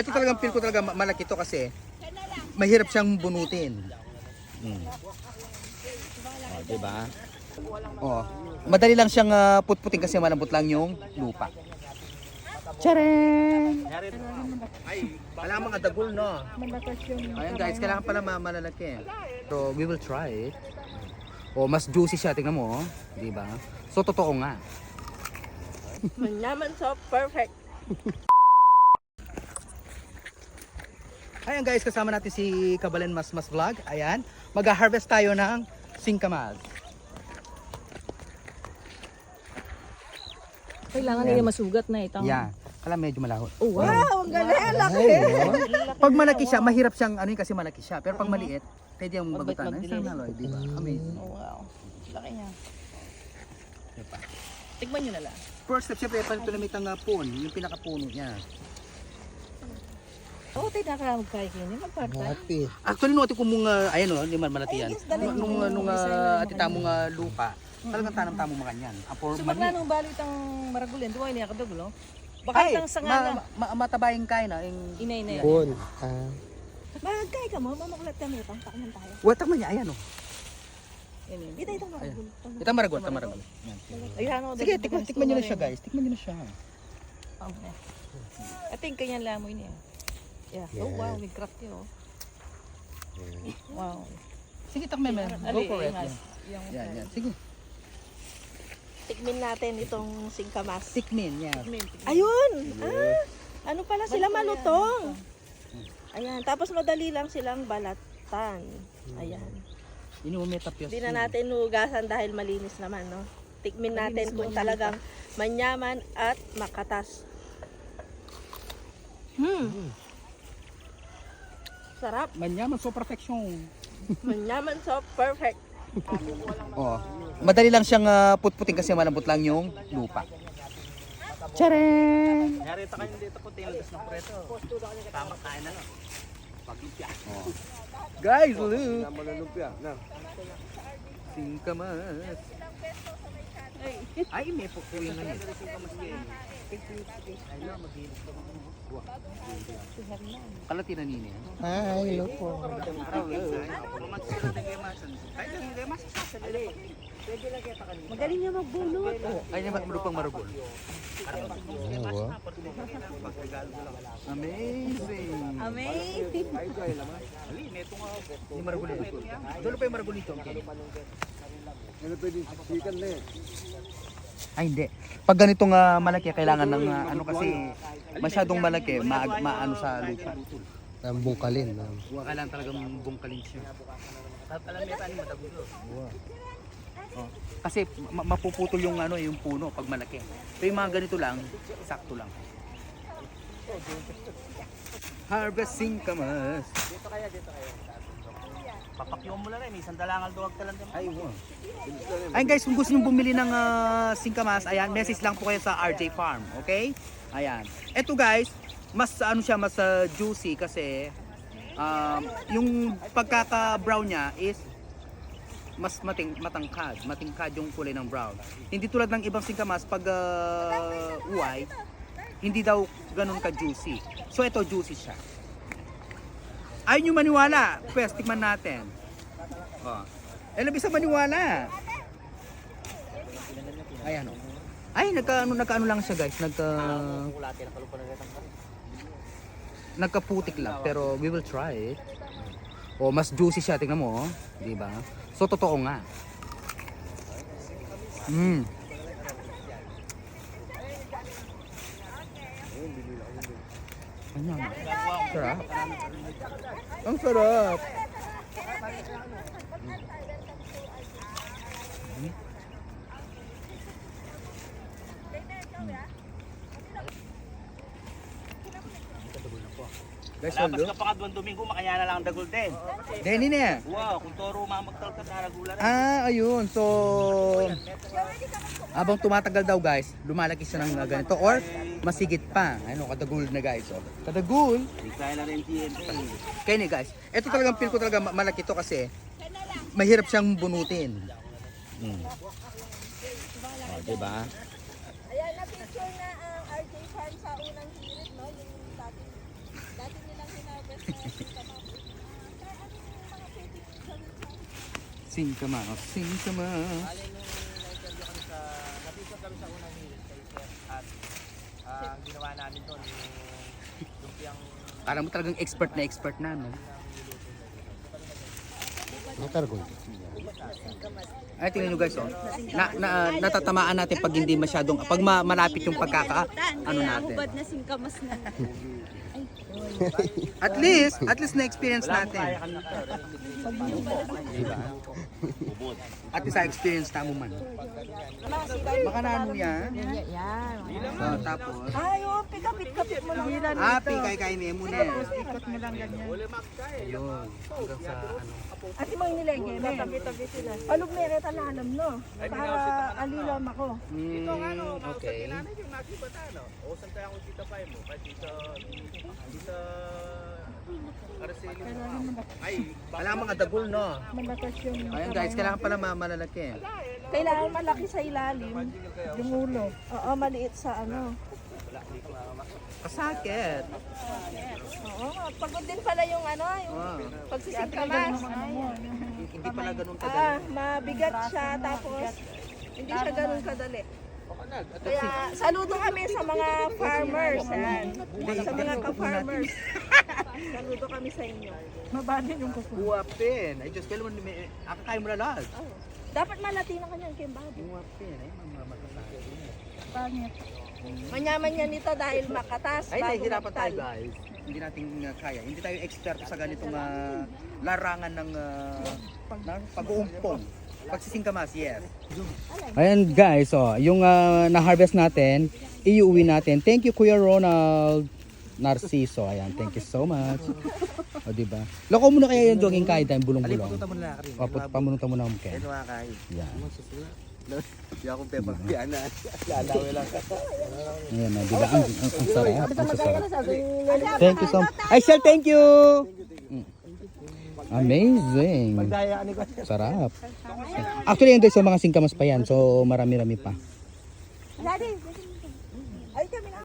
Ito talagang feel ko talaga malaki to kasi mahirap siyang bunutin. Oh, diba? Oh, madali lang siyang putputin kasi malambot lang yung lupa. Tcharan! Ay, wala mga dagol, no? Ayan guys, kailangan pala malalaki. So, we will try it. Oh, mas juicy siya, tingnan mo, oh. Diba? So, totoo nga. Manyaman, so perfect. Ayan guys, kasama natin si Kabalen Mas Vlog. Ayan, mag-harvest tayo ng singkamas. Kailangan nila masugat na itang. Yan. Kala medyo malaho. Oh, wow, ang galing, laki. Pag malaki siya, mahirap siyang ano yun kasi malaki siya. Pero pag maliit, pwede yung bagutan. Ay, sana Lloyd, di ba? Amazing. Oh, wow. Laki niya. Tikman nyo na lang. First step, syempre, palitunamit ang puno, yung pinakapuno niya. Oo, tayo nakakamag kayo yun. Magparta. Actually, nung ati ko mong, ayan o, liman malati yan. Nung atita mong lupa, talagang tanam-tamo mga kanyan. For So, mali. bakla nung balik ang maragulin, duwa niya kadugulo. Baka itang sanga na. Matabayang kain na. Inay na yan. Bun. Magkay ka mo, mamakulat kami itang takman tayo. Watak man niya, ayan o. Ito itang maragul. Ito maragol, ito maragol. Ayun, Sige, tikman nyo na siya guys. Tikman nyo na siya. Okay. I think kanya lamoy niya. Yeah. Oh wow, may crack yun. Wow. Sige, takman mo. Go for it. Yan. Sige. Tikmin natin itong singkamas. Tikmin, yan. Ayun! Ano pala sila malutong? Ayan, tapos madali lang silang balatan. Ayan. Inuumetap yun. Hindi na natin hugasan dahil malinis naman, no? Tikmin natin kung talagang manyaman at makatas. Sarap. Manyaman, so perfection. Manyaman, so perfect. Oh, madali lang siyang putputin kasi malambot lang yung lupa. Tcharan! Narito kayo dito po, tinildas ng preto. Tama kain na no. Paglumpia. Oh. Guys, look! Malalumpia. Na. Singkamas. Ay, may pukuin na yun. Kalati na nini. Hi, hello po. Magaling niya magbunot. Ay, naman marupang marubol. Amazing! Amazing. Yung marugol ito. Dulo pa yung marugol ito. Ano pwede sikan na eh. Ay, hindi. Pag ganitong malaki, kailangan ng ano kasi masyadong malaki, maano sa lupa. Ang bungkalin. Kailangan talagang bungkalin siya. Oh. Kasi mapuputol yung ano yung puno pag malaki. Pero yung mga ganito lang, sakto lang. Harvesting kamas. Dito kayo. Papakyo mo lang rin, isang dalangal duwag ka lang din. Ay, wow. Ayun guys, kung gusto nyo bumili ng singkamas, ayan, message lang po kayo sa RJ Farm, okay? Ayan. Ito guys, mas ano siya, mas juicy kasi yung pagkaka-brown niya is mas matingkad yung kulay ng brown. Hindi tulad ng ibang singkamas pag uway, hindi daw ganun ka-juicy. So ito juicy siya. Ayaw nyo maniwala, pwes, tikman natin. Oh. Labis ang maniwala. Ayan o. Ay, nagkaano lang siya guys. Nagkaputik lang. Pero we will try it. Oh, mas juicy siya. Tingnan mo. Diba? So, totoo nga. Ano? Sarap. Ang sarap. Guys, Labas ka pa ka doon Domingo, makaya na lang ang dagol din. Denny na. Wow, kung toro mamagtal ka na nagula rin. Ayun. So, habang tumatagal daw guys, lumalaki siya ng ganito or masigit pa. Ano, kadagul na guys. Oh. Kadagul. Hindi kaya na rin TNT. Kaya ni guys, ito talagang feel ko talaga malaki to kasi mahirap siyang bunutin. Oh, diba? Ayan, na-picture na ang RJ Farm sa unang hirit, no? Yung dati Singkamas, singkamas. Alay nung na-interview kami sa, napisyon kami sa unang hirit kay Sir. At ang ginawa namin doon, yung lumpiang Parang mo talagang expert na, no? Ay, tingnan nyo guys, oh. Natatamaan natin pag hindi masyadong, pag malapit yung ano natin. Hubad na singkamas na. At least na-experience natin. At least na-experience tamo man. Baka na ano yan. Yan. Tapos, Ay, pikapit mo lang. kay mo na. Ikot mo lang ganyan. Ayun. Hanggang sa ano. Ati mo inilengge, tabi-tabi sila. Palog na rin alam no. Para alilam ako. Okay. yung nakibata, no? O, saan kaya kung kita pa mo? Kahit dito Araceli mo. Ay, Kailangan mga dagol, no? Malakas yung... Ayan guys, kailangan pala malalaki. Kailangan malaki sa ilalim. Yung ulo. Oo, maliit sa ano. Kasakit. Oo, pagod din pala yung ano, yung pagsisingkamas. Hindi pala ganun kadali. Mabigat siya tapos hindi siya ganun kadali. Kaya saludo kami sa mga farmers. Yan. Sa mga ka-farmers. Saludo kami sa inyo. Mabali yung kuko. Huwapin. Ay, Diyos, kailan mo, akakain mo na lahat. Dapat malati na kanyang kimbado. Huwapin. Ay, mamasasakit. Pangit. Manyaman yan nito dahil makatas. Ay, bago nahihirapan tayo magtal. guys. Hindi natin kaya. Hindi tayo expert sa ganitong larangan ng pag-uumpong. Pagsisingkamas, yes. Ayan guys, yung na-harvest natin, iuwi natin. Thank you Kuya Ronald Narciso. Ayan, thank you so much. O diba? Loko muna kaya yung doging kahit tayong bulong-bulong. Pamunta mo na ang ken. Yan. Hindi ako pepa. Yan na. Lalawi lang. Ayan na, diba? Ang sarap. Ang sarap. Thank you so much. Ay, Shell, thank you! Amazing. Sarap. Actually, yun sa mga singkamas pa yan. So, marami-rami pa. Daddy, ay kami